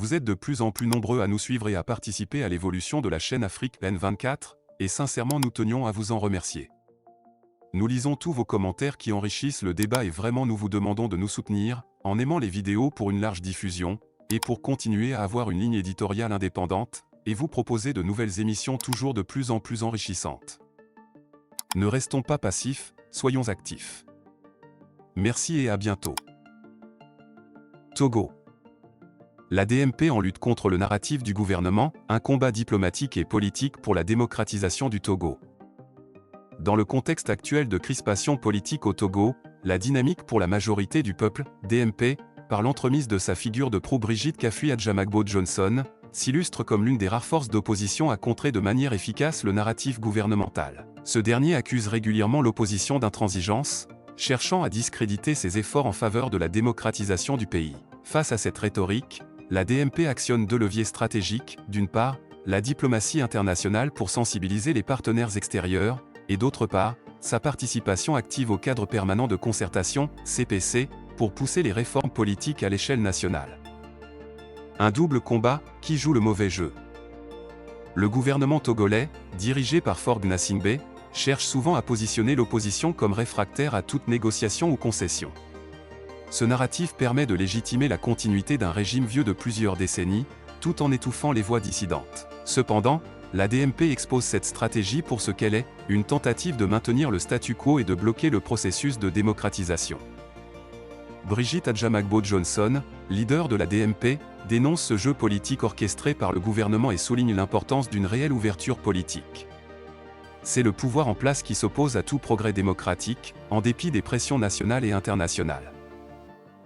Vous êtes de plus en plus nombreux à nous suivre et à participer à l'évolution de la chaîne Afrique N24, et sincèrement nous tenions à vous en remercier. Nous lisons tous vos commentaires qui enrichissent le débat et vraiment nous vous demandons de nous soutenir, en aimant les vidéos pour une large diffusion, et pour continuer à avoir une ligne éditoriale indépendante, et vous proposer de nouvelles émissions toujours de plus en plus enrichissantes. Ne restons pas passifs, soyons actifs. Merci et à bientôt. Togo. La DMP en lutte contre le narratif du gouvernement, un combat diplomatique et politique pour la démocratisation du Togo. Dans le contexte actuel de crispation politique au Togo, la dynamique pour la majorité du peuple, DMP, par l'entremise de sa figure de proue Brigitte Kafuyi-Adjamagbo-Johnson, s'illustre comme l'une des rares forces d'opposition à contrer de manière efficace le narratif gouvernemental. Ce dernier accuse régulièrement l'opposition d'intransigeance, cherchant à discréditer ses efforts en faveur de la démocratisation du pays. Face à cette rhétorique, la DMP actionne deux leviers stratégiques, d'une part, la diplomatie internationale pour sensibiliser les partenaires extérieurs, et d'autre part, sa participation active au cadre permanent de concertation, CPC, pour pousser les réformes politiques à l'échelle nationale. Un double combat, qui joue le mauvais jeu. Le gouvernement togolais, dirigé par Faure Gnassingbé, cherche souvent à positionner l'opposition comme réfractaire à toute négociation ou concession. Ce narratif permet de légitimer la continuité d'un régime vieux de plusieurs décennies, tout en étouffant les voix dissidentes. Cependant, la DMP expose cette stratégie pour ce qu'elle est, une tentative de maintenir le statu quo et de bloquer le processus de démocratisation. Brigitte Adjamagbo-Johnson, leader de la DMP, dénonce ce jeu politique orchestré par le gouvernement et souligne l'importance d'une réelle ouverture politique. C'est le pouvoir en place qui s'oppose à tout progrès démocratique, en dépit des pressions nationales et internationales.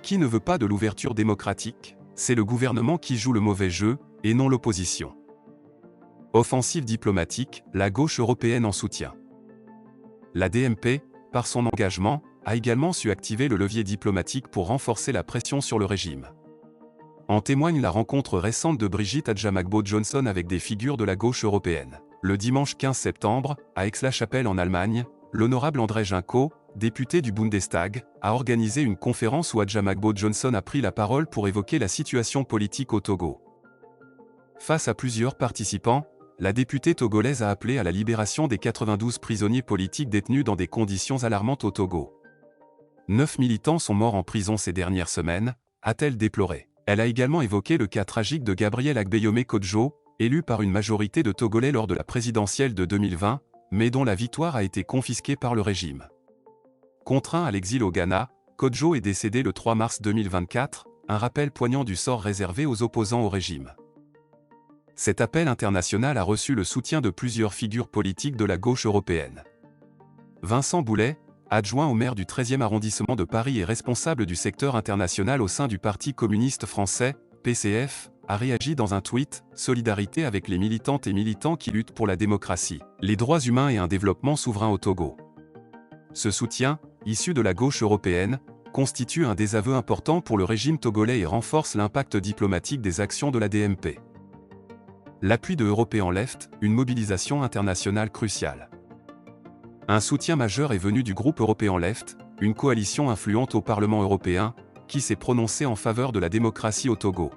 Qui ne veut pas de l'ouverture démocratique? C'est le gouvernement qui joue le mauvais jeu, et non l'opposition. Offensive diplomatique, la gauche européenne en soutien. La DMP, par son engagement, a également su activer le levier diplomatique pour renforcer la pression sur le régime. En témoigne la rencontre récente de Brigitte Adjamagbo-Johnson avec des figures de la gauche européenne. Le dimanche 15 septembre, à Aix-la-Chapelle en Allemagne, l'honorable André Juncker, député du Bundestag, a organisé une conférence où Adjamagbo-Johnson a pris la parole pour évoquer la situation politique au Togo. Face à plusieurs participants, la députée togolaise a appelé à la libération des 92 prisonniers politiques détenus dans des conditions alarmantes au Togo. 9 militants sont morts en prison ces dernières semaines, a-t-elle déploré. Elle a également évoqué le cas tragique de Gabriel Agbeyome Kodjo, élu par une majorité de Togolais lors de la présidentielle de 2020, mais dont la victoire a été confisquée par le régime. Contraint à l'exil au Ghana, Kodjo est décédé le 3 mars 2024, un rappel poignant du sort réservé aux opposants au régime. Cet appel international a reçu le soutien de plusieurs figures politiques de la gauche européenne. Vincent Boulet, adjoint au maire du 13e arrondissement de Paris et responsable du secteur international au sein du Parti communiste français, PCF, a réagi dans un tweet « Solidarité avec les militantes et militants qui luttent pour la démocratie, les droits humains et un développement souverain au Togo ». Ce soutien, issu de la gauche européenne, constitue un désaveu important pour le régime togolais et renforce l'impact diplomatique des actions de la DMP. L'appui de European Left, une mobilisation internationale cruciale. Un soutien majeur est venu du groupe European Left, une coalition influente au Parlement européen, qui s'est prononcée en faveur de la démocratie au Togo.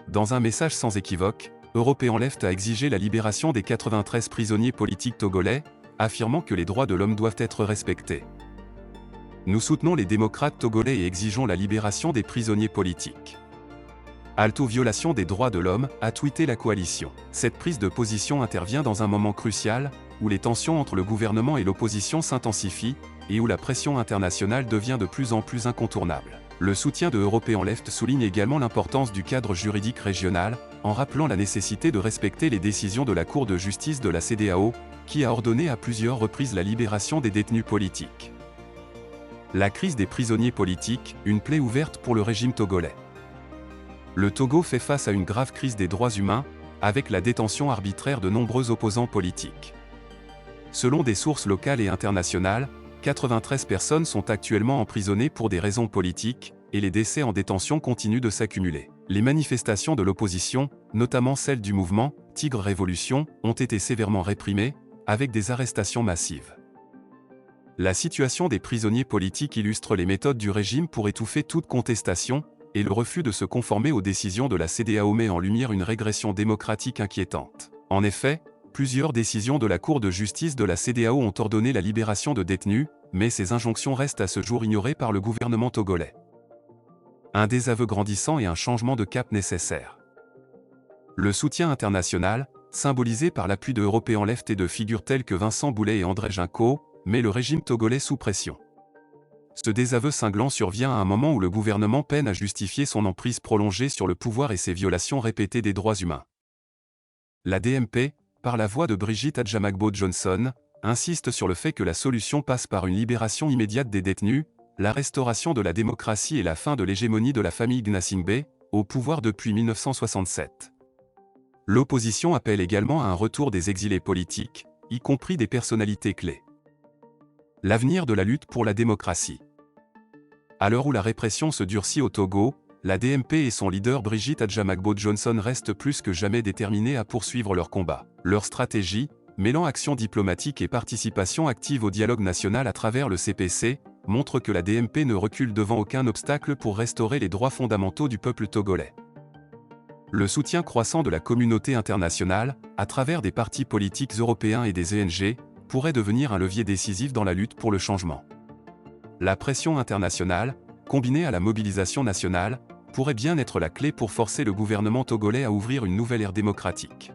Dans un message sans équivoque, European Left a exigé la libération des 93 prisonniers politiques togolais, affirmant que les droits de l'homme doivent être respectés. Nous soutenons les démocrates togolais et exigeons la libération des prisonniers politiques. Halte aux violations des droits de l'homme, a tweeté la coalition. Cette prise de position intervient dans un moment crucial, où les tensions entre le gouvernement et l'opposition s'intensifient, et où la pression internationale devient de plus en plus incontournable. Le soutien de European Left souligne également l'importance du cadre juridique régional, en rappelant la nécessité de respecter les décisions de la Cour de justice de la CEDEAO, qui a ordonné à plusieurs reprises la libération des détenus politiques. La crise des prisonniers politiques, une plaie ouverte pour le régime togolais. Le Togo fait face à une grave crise des droits humains, avec la détention arbitraire de nombreux opposants politiques. Selon des sources locales et internationales, 93 personnes sont actuellement emprisonnées pour des raisons politiques, et les décès en détention continuent de s'accumuler. Les manifestations de l'opposition, notamment celles du mouvement Tigre Révolution, ont été sévèrement réprimées, avec des arrestations massives. La situation des prisonniers politiques illustre les méthodes du régime pour étouffer toute contestation, et le refus de se conformer aux décisions de la CEDEAO met en lumière une régression démocratique inquiétante. En effet, plusieurs décisions de la Cour de justice de la CEDEAO ont ordonné la libération de détenus, mais ces injonctions restent à ce jour ignorées par le gouvernement togolais. Un désaveu grandissant et un changement de cap nécessaire. Le soutien international, symbolisé par l'appui de Européens left et de figures telles que Vincent Boulet et André Ginko, met le régime togolais sous pression. Ce désaveu cinglant survient à un moment où le gouvernement peine à justifier son emprise prolongée sur le pouvoir et ses violations répétées des droits humains. La DMP, par la voix de Brigitte Adjamagbo-Johnson, insiste sur le fait que la solution passe par une libération immédiate des détenus, la restauration de la démocratie et la fin de l'hégémonie de la famille Gnassingbé, au pouvoir depuis 1967. L'opposition appelle également à un retour des exilés politiques, y compris des personnalités clés. L'avenir de la lutte pour la démocratie. À l'heure où la répression se durcit au Togo, la DMP et son leader Brigitte Adjamagbo-Johnson restent plus que jamais déterminés à poursuivre leur combat. Leur stratégie, mêlant action diplomatique et participation active au dialogue national à travers le CPC, montre que la DMP ne recule devant aucun obstacle pour restaurer les droits fondamentaux du peuple togolais. Le soutien croissant de la communauté internationale, à travers des partis politiques européens et des ONG, pourrait devenir un levier décisif dans la lutte pour le changement. La pression internationale, combinée à la mobilisation nationale, pourrait bien être la clé pour forcer le gouvernement togolais à ouvrir une nouvelle ère démocratique.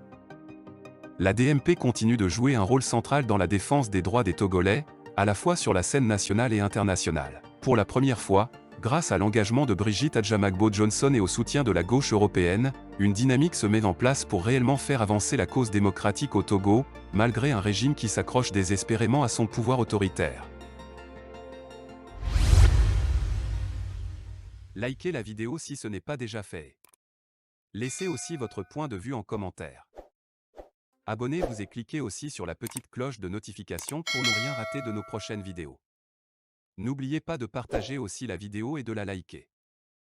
La DMP continue de jouer un rôle central dans la défense des droits des Togolais, à la fois sur la scène nationale et internationale. Pour la première fois, grâce à l'engagement de Brigitte Adjamagbo-Johnson et au soutien de la gauche européenne, une dynamique se met en place pour réellement faire avancer la cause démocratique au Togo, malgré un régime qui s'accroche désespérément à son pouvoir autoritaire. Likez la vidéo si ce n'est pas déjà fait. Laissez aussi votre point de vue en commentaire. Abonnez-vous et cliquez aussi sur la petite cloche de notification pour ne rien rater de nos prochaines vidéos. N'oubliez pas de partager aussi la vidéo et de la liker.